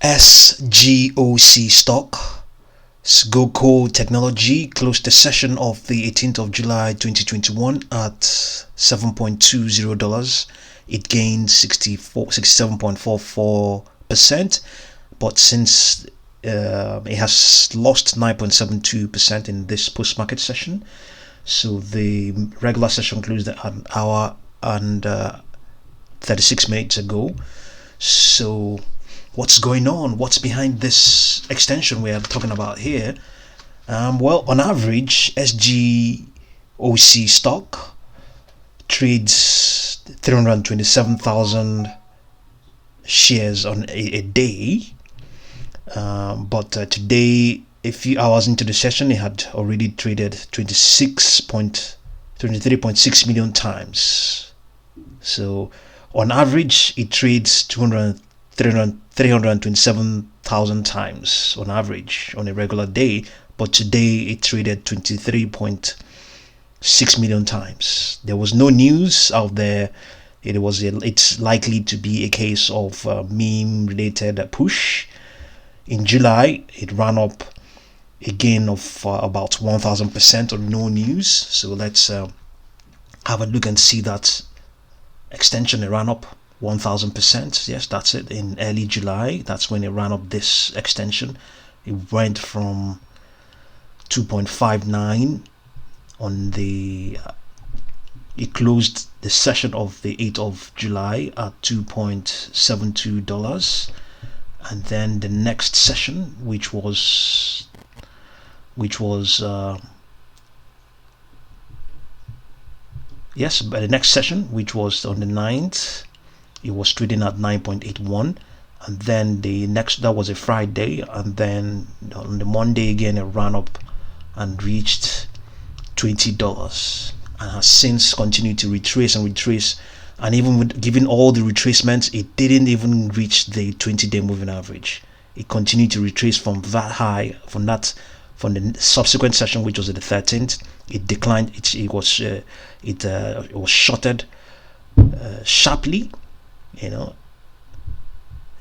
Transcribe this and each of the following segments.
SGOC stock, SGOCO technology closed the session of the 18th of July 2021 at $7.20. It gained 67.44%, but since it has lost 9.72% in this post-market session. So the regular session closed an hour and 36 minutes ago. So what's going on? What's behind this extension we are talking about here? Well, on average, SGOC stock trades 327,000 shares on a day. But today, a few hours into the session, it had already traded 23.6 million times. So on average, it trades 327,000 times on average on a regular day, but today it traded 23.6 million times. There was no news out there. It's likely to be a case of meme related push. In July, it ran up a gain of about 1,000% on no news. So let's have a look and see that extension. It ran up 1,000%. Yes, that's it. In early July, that's when it ran up this extension. It went from 2.59 on the it closed the session of the 8th of July at $2.72, and then the next session, which was yes, but the next session, which was on the 9th, it was trading at 9.81, and then that was a Friday, and then on the Monday again it ran up and reached $20, and has since continued to retrace, and even given all the retracements, it didn't even reach the 20-day moving average. It continued to retrace from that high, from the subsequent session, which was the 13th. It declined. It was shorted sharply.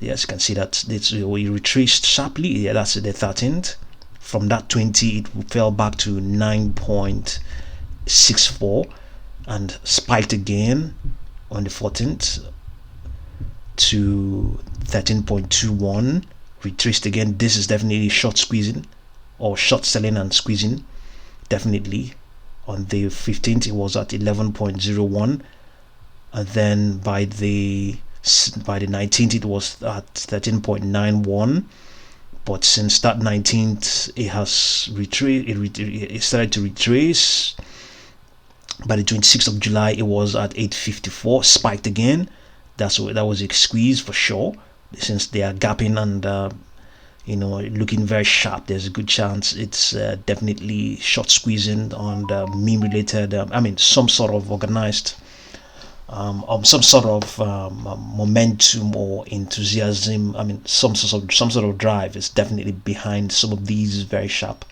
Yes, you can see that we retraced sharply. Yeah, that's the 13th. From that 20, it fell back to 9.64 and spiked again on the 14th to 13.21. Retraced again. This is definitely short squeezing or short selling and squeezing. Definitely. On the 15th, it was at 11.01, and then by the 19th, it was at 13.91. But since that 19th, it has it started to retrace. By the 26th of July, it was at 8.54, spiked again. That was a squeeze for sure. Since they are gapping and looking very sharp, there's a good chance it's definitely short squeezing on the meme related. Some sort of organized, some sort of momentum or enthusiasm. Some sort of drive is definitely behind some of these very sharp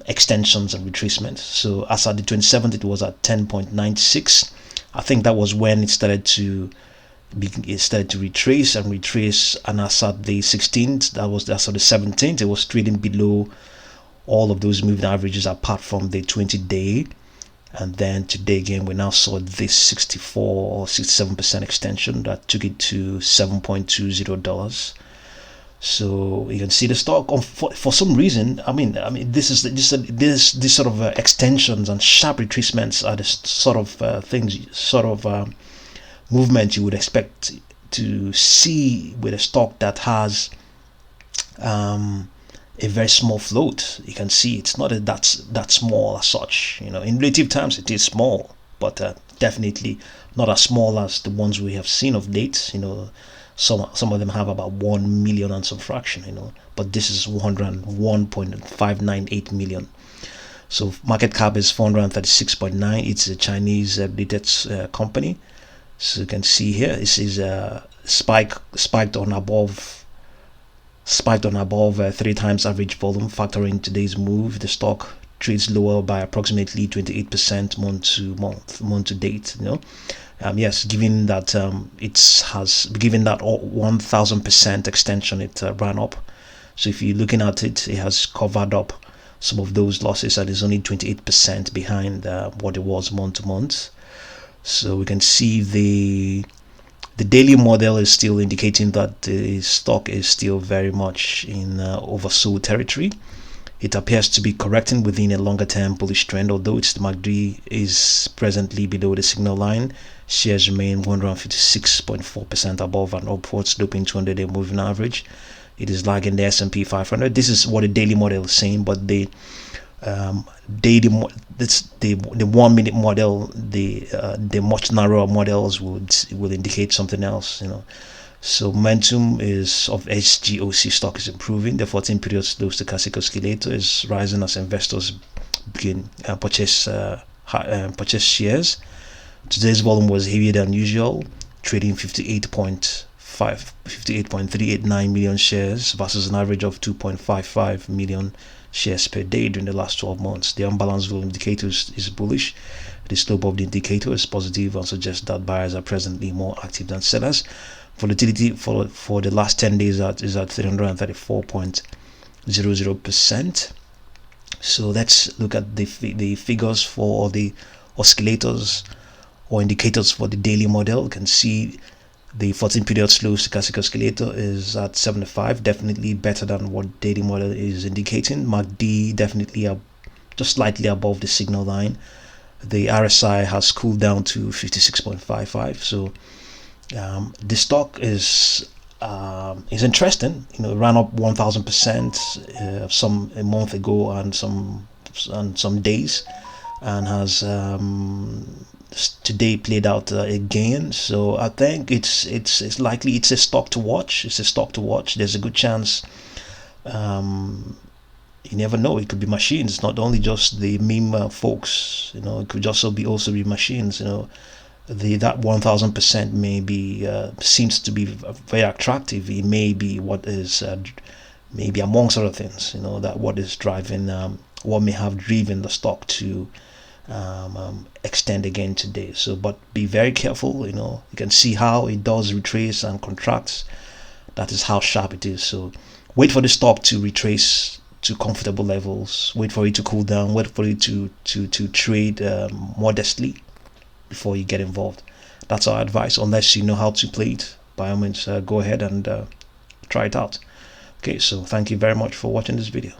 extensions and retracements. So as at the 27th, it was at 10.96. I think that was when it started to retrace, and as at the 16th, as at the 17th, it was trading below all of those moving averages apart from the 20-day. And then today again, we now saw this 64 or 67% extension that took it to $7.20. So you can see the stock for some reason. This sort of extensions and sharp retracements are the sort of movement you would expect to see with a stock that has a very small float. You can see it's not that small as such. In relative terms, it is small, but definitely not as small as the ones we have seen of late. Some of them have about 1 million and some fraction, but this is 101.598 million. So market cap is 436.9. It's a Chinese related company. So you can see here, this is spiked on above 3 times average volume. Factoring today's move, the stock trades lower by approximately 28% month to date. Yes, given that given that 1000% extension, it ran up. So if you're looking at it, it has covered up some of those losses and is only 28% behind what it was month to month. So we can see the daily model is still indicating that the stock is still very much in oversold territory. It appears to be correcting within a longer term bullish trend, although its MACD is presently below the signal line. Shares remain 156.4% above an upward sloping 200-day moving average. It is lagging the S&P 500. This is what the daily model is saying, but the daily the 1 minute model, the much narrower models will indicate something else. So momentum is of SGOC stock is improving. The 14 period slow stochastic oscillator is rising as investors begin purchase shares. Today's volume was heavier than usual, trading 58.389 million shares versus an average of 2.55 million shares per day during the last 12 months. The unbalanced volume indicator is bullish. The slope of the indicator is positive and suggests that buyers are presently more active than sellers. Volatility for the last 10 days is at 334.00%. So let's look at the figures for the oscillators or indicators for the daily model. You can see the 14 period slow stochastic oscillator is at 75, definitely better than what daily model is indicating. MACD definitely just slightly above the signal line. The RSI has cooled down to 56.55. So the stock is interesting. It ran up 1000% a month ago and some days, and has today played out again. So I think it's likely it's a stock to watch. There's a good chance. You never know, it could be machines, not only just the meme folks. It could also be machines. That 1000% may be seems to be very attractive. It may be what is maybe amongst other things, that what is driving what may have driven the stock to extend again today. So but be very careful. You can see how it does retrace and contracts. That is how sharp it is. So wait for the stock to retrace to comfortable levels, wait for it to cool down, wait for it to trade modestly before you get involved. That's our advice. Unless you know how to play it, by all means go ahead and try it out. Okay, so thank you very much for watching this video.